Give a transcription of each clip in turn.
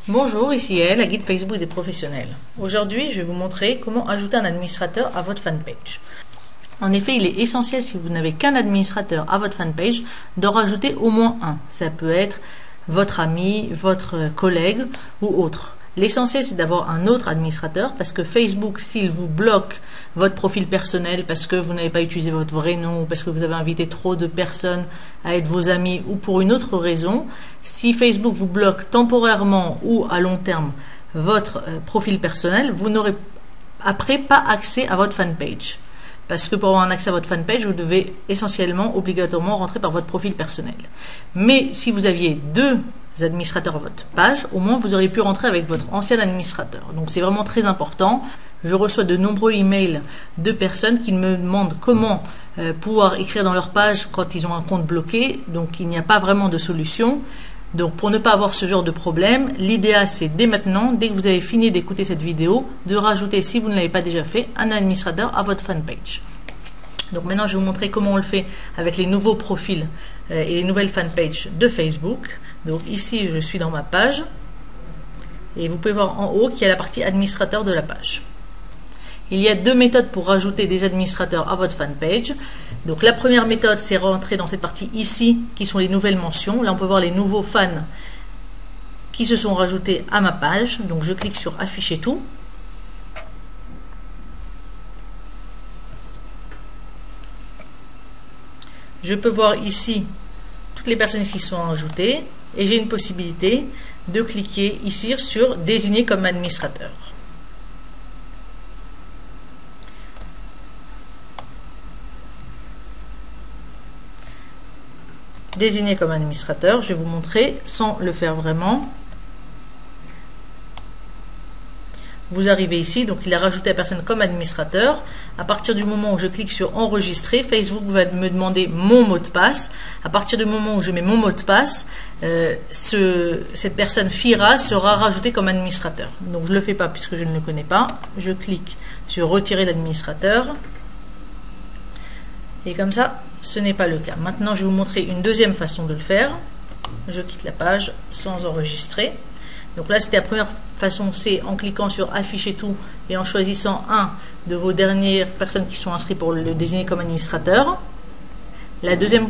Bonjour, ici est la guide Facebook des professionnels. Aujourd'hui, je vais vous montrer comment ajouter un administrateur à votre fanpage. En effet, il est essentiel, si vous n'avez qu'un administrateur à votre fanpage, d'en rajouter au moins un. Ça peut être votre ami, votre collègue ou autre. L'essentiel, c'est d'avoir un autre administrateur parce que Facebook, s'il vous bloque votre profil personnel parce que vous n'avez pas utilisé votre vrai nom ou parce que vous avez invité trop de personnes à être vos amis ou pour une autre raison, si Facebook vous bloque temporairement ou à long terme votre profil personnel, vous n'aurez après pas accès à votre fanpage. Parce que pour avoir un accès à votre fanpage, vous devez essentiellement, obligatoirement rentrer par votre profil personnel. Mais si vous aviez deux administrateurs à votre page, au moins vous auriez pu rentrer avec votre ancien administrateur. Donc c'est vraiment très important. Je reçois de nombreux emails de personnes qui me demandent comment pouvoir écrire dans leur page quand ils ont un compte bloqué. Donc il n'y a pas vraiment de solution. Donc pour ne pas avoir ce genre de problème, l'idéal c'est dès maintenant, dès que vous avez fini d'écouter cette vidéo, de rajouter, si vous ne l'avez pas déjà fait, un administrateur à votre fanpage. Donc maintenant je vais vous montrer comment on le fait avec les nouveaux profils et les nouvelles fanpages de Facebook. Donc ici je suis dans ma page et vous pouvez voir en haut qu'il y a la partie administrateur de la page. Il y a deux méthodes pour rajouter des administrateurs à votre fanpage. Donc la première méthode, c'est rentrer dans cette partie ici, qui sont les nouvelles mentions. Là, on peut voir les nouveaux fans qui se sont rajoutés à ma page. Donc je clique sur afficher tout. Je peux voir ici toutes les personnes qui sont ajoutées et j'ai une possibilité de cliquer ici sur désigner comme administrateur. Désigner comme administrateur, je vais vous montrer sans le faire vraiment. Vous arrivez ici, donc il a rajouté la personne comme administrateur. À partir du moment où je clique sur enregistrer, Facebook va me demander mon mot de passe. À partir du moment où je mets mon mot de passe, cette personne Fira sera rajoutée comme administrateur. Donc je ne le fais pas puisque je ne le connais pas. Je clique sur retirer l'administrateur. Et comme ça, ce n'est pas le cas. Maintenant, je vais vous montrer une deuxième façon de le faire. Je quitte la page sans enregistrer. Donc là, c'était la première façon, c'est en cliquant sur afficher tout et en choisissant un de vos dernières personnes qui sont inscrites pour le désigner comme administrateur. La deuxième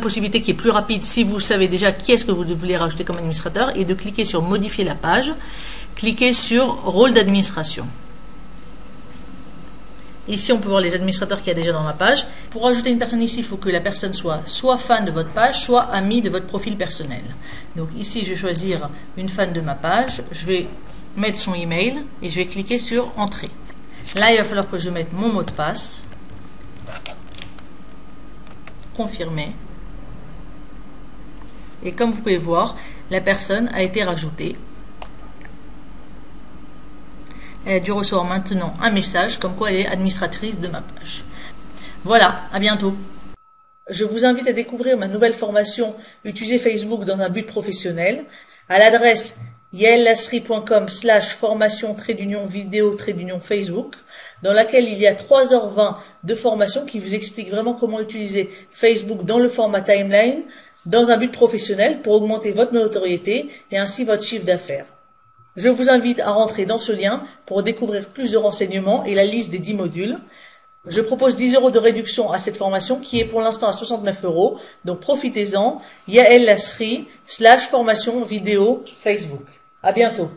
possibilité qui est plus rapide, si vous savez déjà qui est-ce que vous voulez rajouter comme administrateur, est de cliquer sur modifier la page, cliquer sur rôle d'administration. Ici, on peut voir les administrateurs qu'il y a déjà dans la page. Pour ajouter une personne ici, il faut que la personne soit fan de votre page, soit ami de votre profil personnel. Donc ici, je vais choisir une fan de ma page. Je vais mettre son email et je vais cliquer sur Entrée. Là, il va falloir que je mette mon mot de passe. Confirmer. Et comme vous pouvez voir, la personne a été rajoutée. Elle a dû recevoir maintenant un message comme quoi elle est administratrice de ma page. Voilà, à bientôt. Je vous invite à découvrir ma nouvelle formation Utiliser Facebook dans un but professionnel à l'adresse yaellasri.com/formation-vidéo-Facebook dans laquelle il y a 3h20 de formation qui vous explique vraiment comment utiliser Facebook dans le format timeline dans un but professionnel pour augmenter votre notoriété et ainsi votre chiffre d'affaires. Je vous invite à rentrer dans ce lien pour découvrir plus de renseignements et la liste des 10 modules. Je propose 10 € de réduction à cette formation qui est pour l'instant à 69 €. Donc profitez-en. yaellasri.com/formation vidéo Facebook. À bientôt.